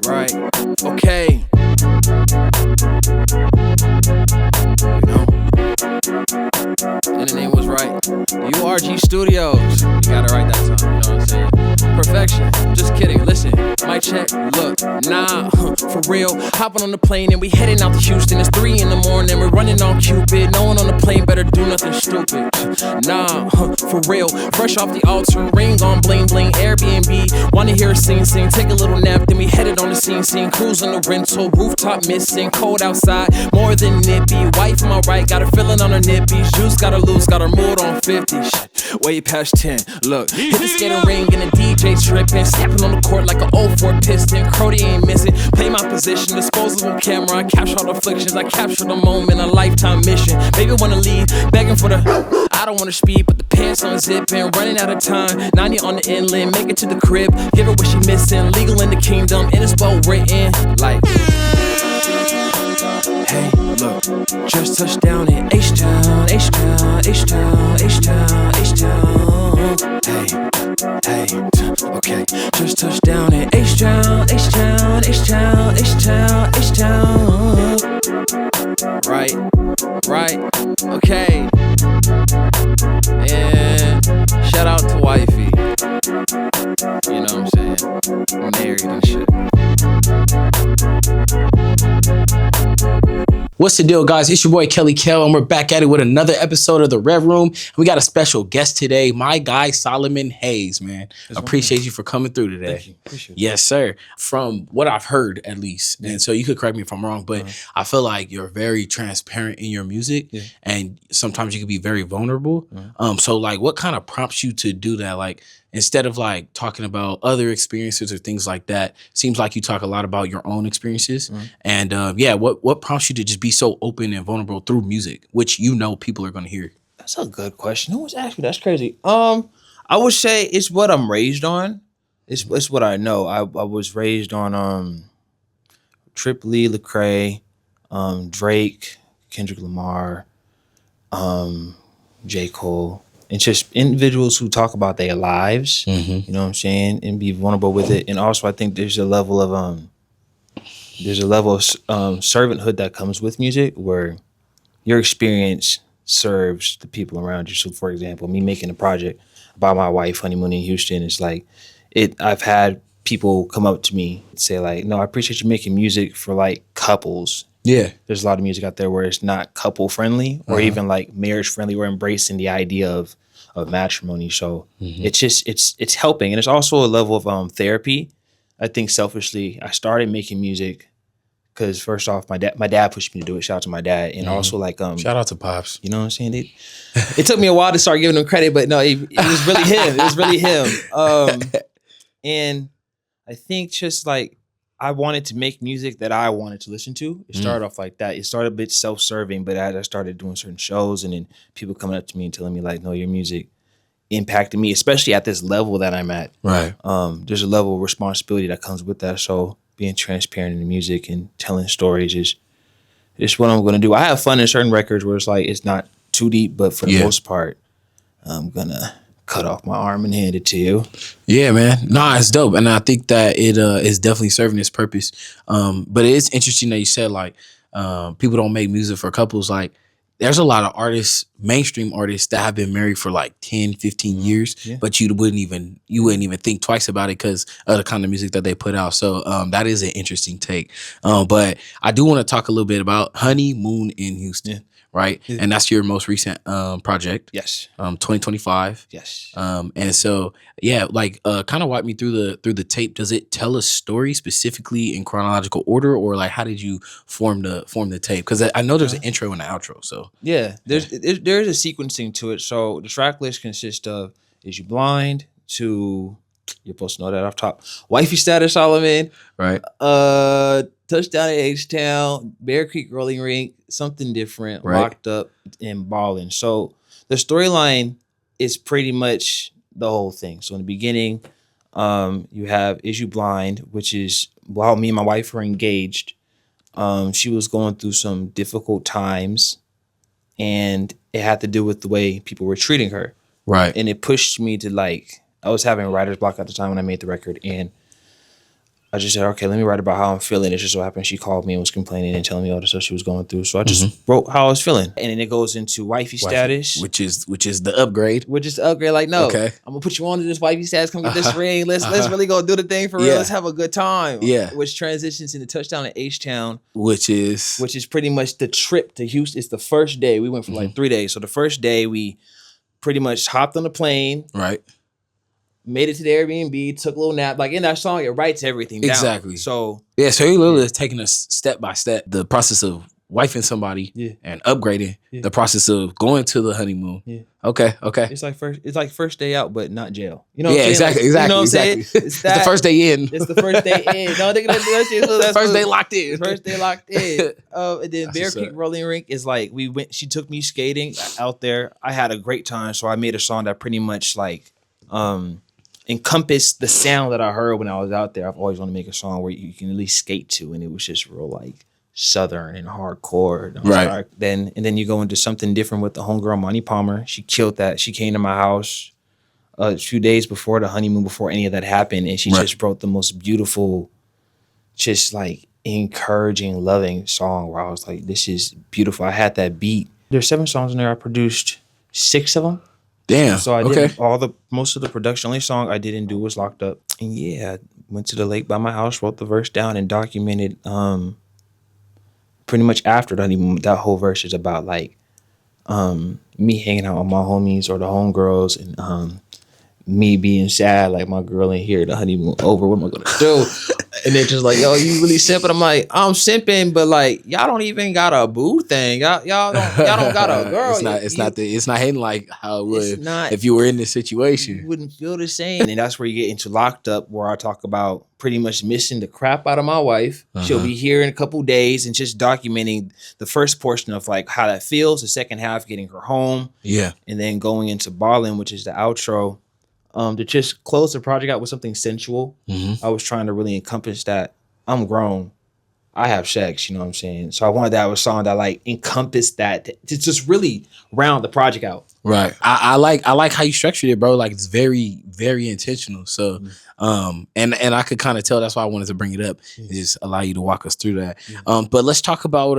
Right. Okay. You know. And the name was right. URG Studios. You got it right that time. You know what I'm saying? Perfection. Just kidding. Listen. Mic check. Look. Nah. For real. Hopping on the plane and we heading out to Houston. It's 3 in the morning. We're running on Cupid. No one on the plane better do nothing stupid. Nah. For real. Fresh off the altar. Ring on bling bling. Airbnb. Wanna hear a sing sing. Take a little nap. Then we headed on the scene. Cruise on the rental. Rooftop missing. Cold outside. More than nippy. Wife on my right. Got her feeling on her nippies. Juice got her loose. Got her mood on 50. Way past 10. Look. Hit the skating ring and the DJ tripping. Stepping on the court like an 04 piston. Crody ain't missing. Play my position. Disposable camera. I capture all the afflictions. I capture the moment. A lifetime mission. Baby wanna leave. Begging for the. I don't wanna speed, but the pants unzipping. Running out of time. 90 on the inland. Make it to the crib. Give her what she missing. Legal in the kingdom. And it's well written. Like. Hey, look, just touched down in H-Town, H-Town, H-Town, H-Town, H-Town. Hey, okay, just touched down in H-Town, H-Town, H-Town, H-Town, H-Town. Right, okay. And shout out to wifey. You know what I'm saying? Married and shit. What's the deal, guys? It's your boy Kelly Kell, and we're back at it with another episode of the Rev Room. We got a special guest today, my guy Solomon Hayes, man. Appreciate you for coming through today. Thank you. Appreciate it. Yes, sir. From what I've heard, at least, and so you could correct me if I'm wrong, but I feel like you're very transparent in your music, and sometimes you can be very vulnerable. So, like, what kind of prompts you to do that? Like, instead of like talking about other experiences or things like that, seems like you talk a lot about your own experiences. And what prompts you to just be so open and vulnerable through music, which you know people are going to hear? That's a good question. Who was asking me? That's crazy. I would say it's what I'm raised on. It's what I know. I was raised on Trip Lee, Lecrae, Drake, Kendrick Lamar, J. Cole. And just individuals who talk about their lives, you know what I'm saying, and be vulnerable with it. And also, I think there's a level of servanthood that comes with music, where your experience serves the people around you. So, for example, me making a project about my wife, Honeymoon N Houston, it's like I've had people come up to me and say like, "No, I appreciate you making music for like couples." Yeah. There's a lot of music out there where it's not couple friendly or even like marriage friendly. We're embracing the idea of matrimony. So it's helping. And it's also a level of therapy. I think selfishly, I started making music because first off, my dad pushed me to do it. Shout out to my dad. And also like shout out to Pops. You know what I'm saying? It took me a while to start giving him credit, but no, it was really him. It was really him. And I think just like I wanted to make music that I wanted to listen to. It started off like that. It started a bit self-serving, but as I started doing certain shows and then people coming up to me and telling me like, no, your music impacted me, especially at this level that I'm at. Right. There's a level of responsibility that comes with that. So being transparent in the music and telling stories is what I'm going to do. I have fun in certain records where it's like, it's not too deep, but for the most part, I'm going to cut off my arm and hand it to you. Yeah, man. Nah, it's dope. And I think that it is definitely serving its purpose. But it is interesting that you said like people don't make music for couples. Like there's a lot of artists, mainstream artists that have been married for like 10, 15 years, but you wouldn't even think twice about it because of the kind of music that they put out. So that is an interesting take. But I do want to talk a little bit about Honeymoon N Houston. Right. And that's your most recent project. Yes. 2025. Yes. And so, like kind of walk me through the tape. Does it tell a story specifically in chronological order, or like how did you form the tape? Because I know there's an intro and an outro. So there's a sequencing to it. So the track list consists of Is You Blind to, you're supposed to know that off top, Wifey Status Solomon. Right. Touchdown at H-Town, Bear Creek Rolling Rink, Something Different, Right. Locked Up, and Ballin'. So the storyline is pretty much the whole thing. So in the beginning, you have Is You Blind, which is while me and my wife were engaged, she was going through some difficult times, and it had to do with the way people were treating her. Right. And it pushed me to like, I was having writer's block at the time when I made the record, and I just said, okay, let me write about how I'm feeling. It just so happened she called me and was complaining and telling me all the stuff she was going through. So I just wrote how I was feeling. And then it goes into wifey status. Which is the upgrade. Which is the upgrade. Like, no, Okay. I'm gonna put you on to this wifey status. Come get this ring. Let's really go do the thing for real. Yeah. Let's have a good time. Yeah. Which transitions into touchdown at H-Town. Which is pretty much the trip to Houston. It's the first day. We went for like 3 days. So the first day we pretty much hopped on the plane. Right. Made it to the Airbnb, took a little nap. Like in that song, it writes everything down. Exactly. So yeah, so he literally is taking us step by step. The process of wifing somebody and upgrading. The process of going to the honeymoon. Yeah. Okay. It's like first day out, but not jail. You know what I'm saying? Exactly. You know what I'm saying? It's the first day in. It's the first day in. No, they're gonna do that shit. So that's first day locked in. First day locked in. And then Bear Creek Rolling Rink is like she took me skating out there. I had a great time. So I made a song that pretty much like encompass the sound that I heard when I was out there. I've always wanted to make a song where you can at least skate to, and it was just real like Southern and hardcore. Right. Then you go into something different with the homegirl Monty Palmer. She killed that. She came to my house a few days before the honeymoon, before any of that happened, and she just wrote the most beautiful, just like encouraging, loving song where I was like, this is beautiful. I had that beat. There's 7 songs in there. I produced 6 of them. Damn. So I did most of the production. Only song I didn't do was Locked Up. And yeah, I went to the lake by my house, wrote the verse down, and documented pretty much after the honeymoon. That whole verse is about like me hanging out with my homies or the homegirls, and me being sad, like my girl ain't here, the honeymoon over, what am I gonna do? And then just like, yo, you really simping? I'm like, I'm simping, but like, y'all don't even got a boo thing. Y'all don't got a girl. It's not hitting like how it would if you were in this situation. You wouldn't feel the same. And then that's where you get into Locked Up, where I talk about pretty much missing the crap out of my wife. She'll be here in a couple days, and just documenting the first portion of like how that feels, the second half getting her home. Yeah. And then going into Ballin', which is the outro. To just close the project out with something sensual. I was trying to really encompass that I'm grown. I have sex, you know what I'm saying? So I wanted to have a song that like encompassed that to just really round the project out. Right. I like how you structured it, bro. Like it's very, very intentional. So and I could kind of tell, that's why I wanted to bring it up and just allow you to walk us through that. But let's talk about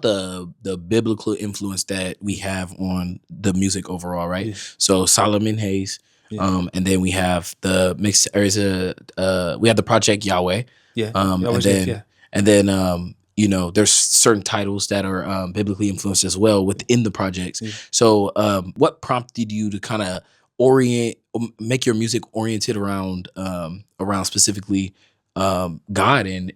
the biblical influence that we have on the music overall, right? Yeah. So Solomon Hayes, and then we have the mix. We have the project Yahweh, and then you know, there's certain titles that are biblically influenced as well within the projects. Yeah. So what prompted you to kind of make your music oriented around specifically God and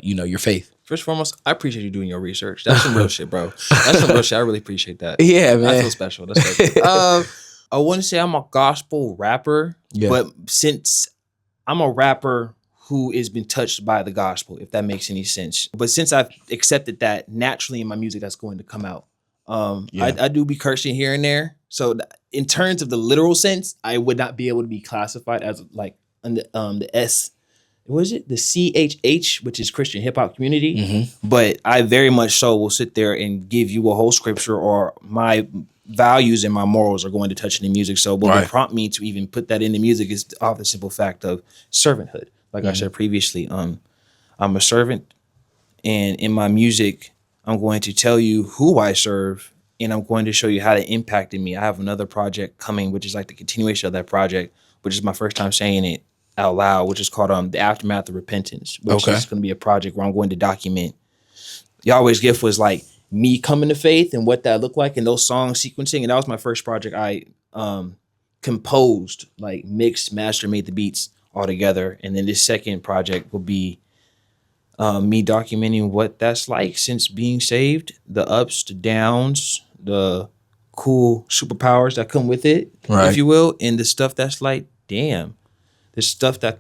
you know, your faith? First and foremost, I appreciate you doing your research. That's some real shit, bro. That's some real shit. I really appreciate that. Yeah, man. I feel special. That's special. I wouldn't say I'm a gospel rapper, but since I'm a rapper who has been touched by the gospel, if that makes any sense. But since I've accepted that naturally in my music, that's going to come out. I do be cursing here and there. So in terms of the literal sense, I would not be able to be classified as like the S. What is it? The CHH, which is Christian hip hop community. But I very much so will sit there and give you a whole scripture, or my values and my morals are going to touch in the music. So what would prompt me to even put that in the music is off the simple fact of servanthood. Like I said previously, I'm a servant, and in my music, I'm going to tell you who I serve, and I'm going to show you how it impacted me. I have another project coming, which is like the continuation of that project, which is my first time saying it out loud, which is called The Aftermath of Repentance, which is going to be a project where I'm going to document. Yahweh's Gift was like me coming to faith and what that looked like, and those songs sequencing. And that was my first project I composed, like mixed, mastered, made the beats all together. And then this second project will be me documenting what that's like since being saved, the ups, the downs, the cool superpowers that come with it, if you will, and the stuff that's like, damn. The stuff that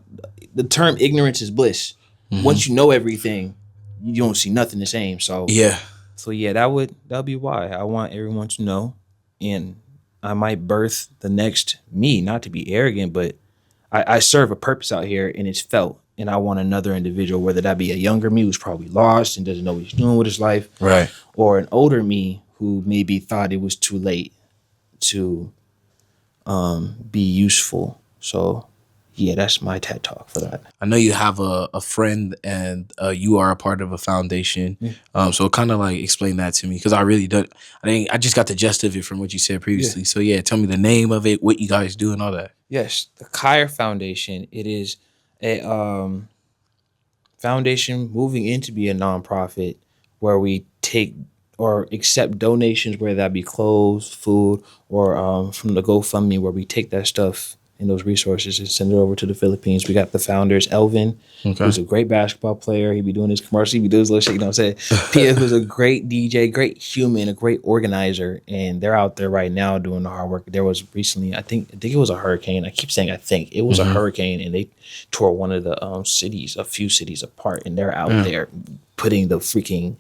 the term ignorance is bliss. Once you know everything, you don't see nothing the same. So yeah, that'll be why I want everyone to know, and I might birth the next me. Not to be arrogant, but I serve a purpose out here, and it's felt. And I want another individual, whether that be a younger me who's probably lost and doesn't know what he's doing with his life, right, or an older me who maybe thought it was too late to be useful. So. yeah, that's my TED Talk for that. I know you have a friend and you are a part of a foundation. So kind of like explain that to me because I really don't. I just got the gist of it from what you said previously. So yeah, tell me the name of it, what you guys do, and all that. Yes, the Kyerr Foundation. It is a foundation moving in to be a nonprofit where we take or accept donations, whether that be clothes, food, or from the GoFundMe, where we take that stuff and those resources and send it over to the Philippines. We got the founders, Elvin, who's a great basketball player. He be doing his commercials, he be doing his little shit, you know what I'm saying? Pia, who's a great DJ, great human, a great organizer, and they're out there right now doing the hard work. There was recently, I think it was a hurricane. I keep saying I think. It was a hurricane, and they tore one of the cities, a few cities apart, and they're out there putting the freaking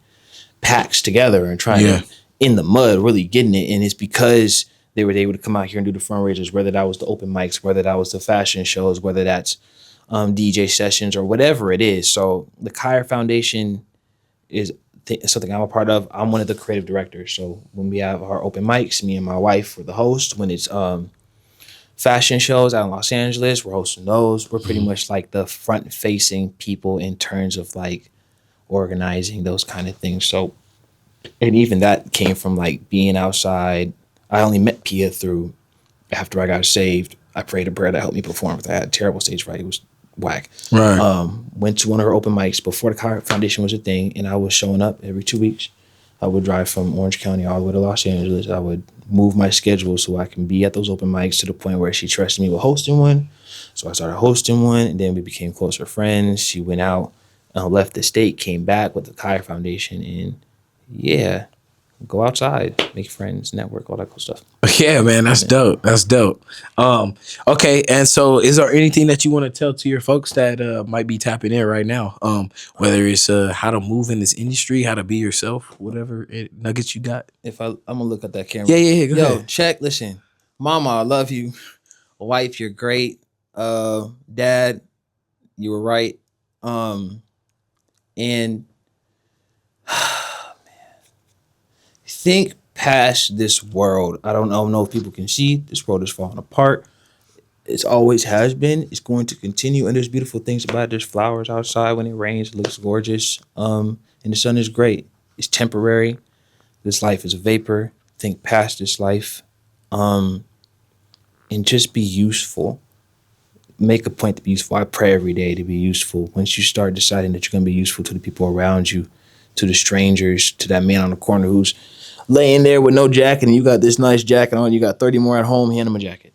packs together and trying to, in the mud, really getting it, and it's because they were able to come out here and do the fundraisers, whether that was the open mics, whether that was the fashion shows, whether that's DJ sessions or whatever it is. So the Kyerr Foundation is something I'm a part of. I'm one of the creative directors. So when we have our open mics, me and my wife are the host. When it's fashion shows out in Los Angeles, we're hosting those. We're pretty much like the front-facing people in terms of like organizing those kind of things. So, and even that came from like being outside. I only met Pia through after I got saved. I prayed a prayer that helped me perform. I had terrible stage fright. It was whack. Right. Went to one of her open mics before the Kyerr Foundation was a thing, and I was showing up every 2 weeks. I would drive from Orange County all the way to Los Angeles. I would move my schedule so I can be at those open mics to the point where she trusted me with hosting one. So I started hosting one, and then we became closer friends. She went out, left the state, came back with the Kyerr Foundation, and yeah, go outside, make friends, network, all that cool stuff. Yeah, man, that's dope. That's dope. Okay, and so is there anything that you want to tell to your folks that might be tapping in right now? Whether it's how to move in this industry, how to be yourself, whatever nuggets you got. I'm gonna look at that camera. Yeah, go ahead. Check. Listen, Mama, I love you. Wife, you're great. Dad, you were right. And think past this world. I don't know if people can see this world is falling apart. It always has been. It's going to continue, and there's beautiful things about it. There's flowers outside when it rains. It looks gorgeous. And the sun is great. It's temporary. This life is a vapor. Think past this life, and just be useful. Make a point to be useful. I pray every day to be useful. Once you start deciding that you're going to be useful to the people around you, to the strangers, to that man on the corner who's laying there with no jacket and you got this nice jacket on, you got 30 more at home, hand them a jacket.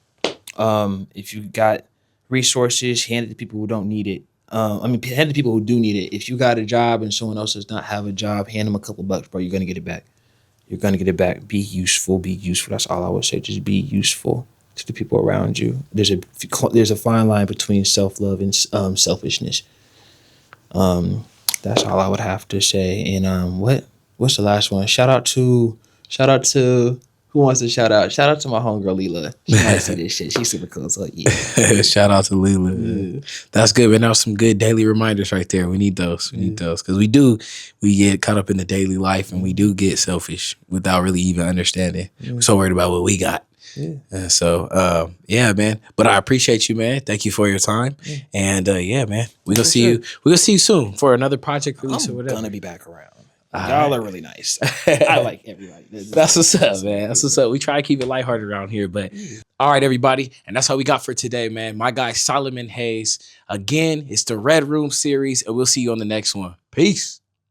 If you got resources, hand it to people who don't need it. Hand it to people who do need it. If you got a job and someone else does not have a job, hand them a couple bucks, bro. You're going to get it back. You're going to get it back. Be useful. Be useful. That's all I would say. Just be useful to the people around you. There's a fine line between self-love and selfishness. That's all I would have to say. And what's the last one? Shout out to who wants to shout out? Shout out to my homegirl Leela. She might see this shit. She's super cool. So yeah. Shout out to Leela. Yeah. That's good, man. That was some good daily reminders right there. We need those. We need those. Because we get caught up in the daily life and we do get selfish without really even understanding. We're so worried about what we got. Yeah. So yeah, man. But I appreciate you, man. Thank you for your time. Yeah. And yeah, man. We're gonna see you. We're gonna see you soon for another project release or whatever. I'm gonna be back around. Y'all are really nice. I like everybody. That's what's up, man. That's what's up. We try to keep it lighthearted around here, but all right, everybody. And that's all we got for today, man. My guy, Solomon Hayes. Again, it's the Red Room series, and we'll see you on the next one. Peace.